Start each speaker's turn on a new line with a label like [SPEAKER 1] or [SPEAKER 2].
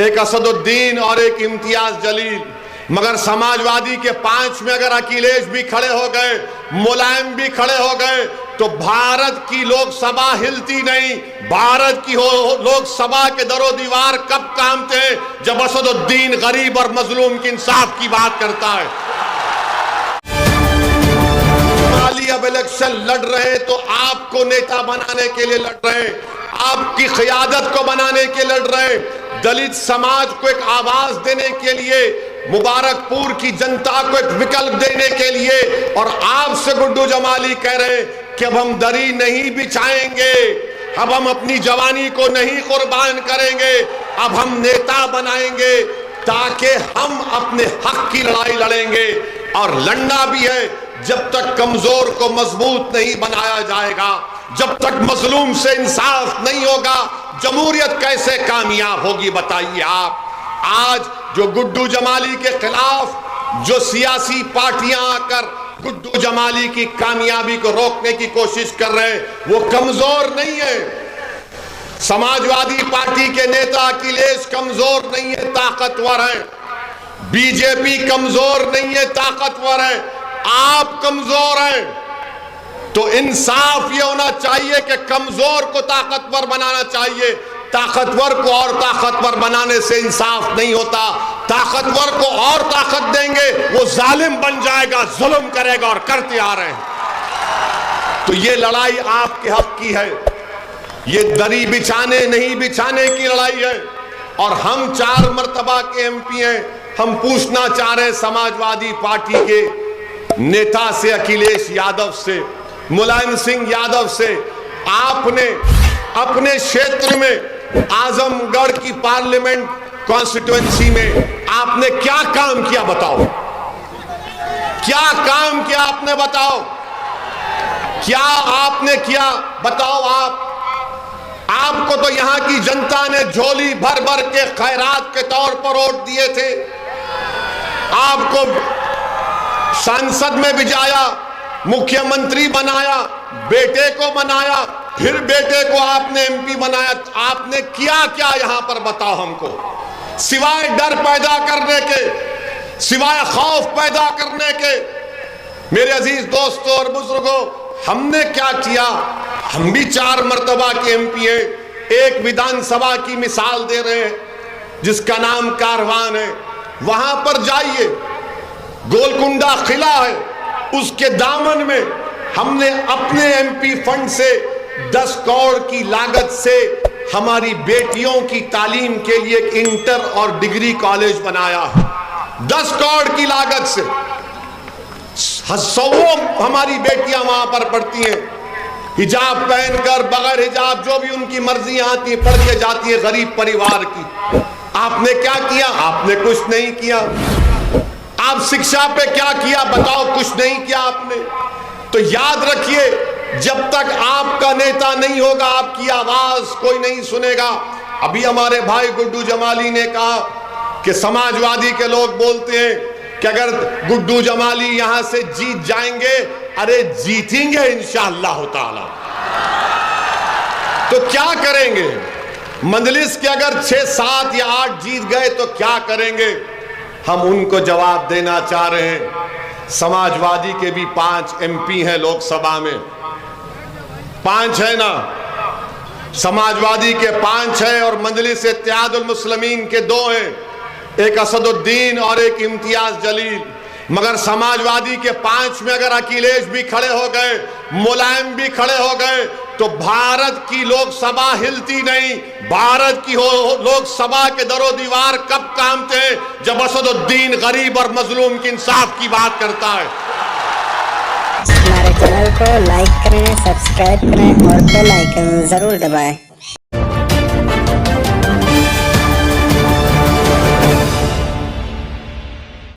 [SPEAKER 1] एक असदुद्दीन और एक इम्तियाज जलील। मगर समाजवादी के 5 में अगर अखिलेश भी खड़े हो गए, मुलायम भी खड़े हो गए, तो भारत की लोकसभा हिलती नहीं। भारत की लोकसभा के दरो दीवार कब काम थे? जब असदुद्दीन गरीब और मजलूम के इंसाफ की बात करता है। अब इलेक्शन लड़ रहे तो आपको नेता बनाने के लिए लड़ रहे, आपकी क़ियादत को बनाने के लड़ रहे, दलित समाज को एक आवाज देने के लिए, मुबारकपुर की जनता को एक विकल्प देने के लिए। और आपसे गुड्डू जमाली कह रहे हैं कि अब हम दरी नहीं बिछाएंगे, अब हम अपनी जवानी को नहीं कुर्बान करेंगे, अब हम नेता बनाएंगे ताकि हम अपने हक की लड़ाई लड़ेंगे। और लड़ना भी है जब तक कमजोर को मजबूत नहीं बनाया जाएगा, जब तक मजलूम से इंसाफ नहीं होगा, जमहूरियत कैसे कामयाब होगी बताइए आप। आज जो गुड्डू जमाली के खिलाफ जो सियासी पार्टियां आकर गुड्डू जमाली की कामयाबी को रोकने की कोशिश कर रहे हैं, वो कमजोर नहीं है। समाजवादी पार्टी के नेता अखिलेश कमजोर नहीं है, ताकतवर है। बीजेपी कमजोर नहीं है, ताकतवर है। आप कमजोर हैं। तो इंसाफ ये होना चाहिए कि कमजोर को ताकतवर बनाना चाहिए। ताकतवर को और ताकतवर बनाने से इंसाफ नहीं होता। ताकतवर को और ताकत देंगे, वो जालिम बन जाएगा, जुल्म करेगा, और करते आ रहे हैं। तो ये लड़ाई आपके हक की है, ये दरी बिछाने नहीं बिछाने की लड़ाई है। और हम 4 मर्तबा के MP हैं। हम पूछना चाह रहे हैं समाजवादी पार्टी के नेता से, अखिलेश यादव से, मुलायम सिंह यादव से, आपने अपने क्षेत्र में आजमगढ़ की पार्लियामेंट कॉन्स्टिट्यूएंसी में आपने क्या काम किया बताओ? क्या काम किया आपने बताओ? क्या आपने किया बताओ आपको तो यहां की जनता ने झोली भर भर के खैरात के तौर पर वोट दिए थे। आपको सांसद में भिजाया, मुख्यमंत्री बनाया, बेटे को बनाया, फिर बेटे को आपने MP बनाया। आपने क्या क्या यहां पर बताओ हमको? सिवाय डर पैदा करने के, सिवाय खौफ पैदा करने के। मेरे अजीज दोस्तों और बुजुर्गों, हमने क्या किया? हम भी 4 मर्तबा के MP हैं। एक विधानसभा की मिसाल दे रहे हैं जिसका नाम कारवान है। वहां पर जाइए, गोलकुंडा किला है, उसके दामन में हमने अपने MP फंड से 10 करोड़ की लागत से हमारी बेटियों की तालीम के लिए एक इंटर और डिग्री कॉलेज बनाया है। 10 करोड़ की लागत से 100 हमारी बेटियां वहां पर पढ़ती हैं, हिजाब पहनकर, बगैर हिजाब, जो भी उनकी मर्जी आती है, पढ़ के जाती है, गरीब परिवार की। आपने क्या किया? आपने कुछ नहीं किया। आप शिक्षा पे क्या किया बताओ? कुछ नहीं किया आपने। तो याद रखिए, जब तक आपका नेता नहीं होगा, आपकी आवाज कोई नहीं सुनेगा। अभी हमारे भाई गुड्डू जमाली ने कहा कि समाजवादी के लोग बोलते हैं कि अगर गुड्डू जमाली यहां से जीत जाएंगे, अरे जीतेंगे इंशाअल्लाह ताला। तो क्या करेंगे? मजलिस के अगर 6, 7 या 8 जीत गए तो क्या करेंगे? हम उनको जवाब देना चाह रहे हैं। समाजवादी के भी 5 MP हैं लोकसभा में, 5 है ना? समाजवादी के 5 है और मजलिस इत्तेहादुल मुस्लिमीन के 2 हैं, एक असदुद्दीन और एक इम्तियाज जलील। मगर समाजवादी के 5 में अगर अखिलेश भी खड़े हो गए, मुलायम भी खड़े हो गए, तो भारत की लोकसभा हिलती नहीं। भारत की लोकसभा के दरो दीवार कब काम थे? जब असदुद्दीन गरीब और मजलूम के इंसाफ की बात करता है।
[SPEAKER 2] हमारे चैनल को लाइक करें, सब्सक्राइब करें और बेल आइकन जरूर दबाएं।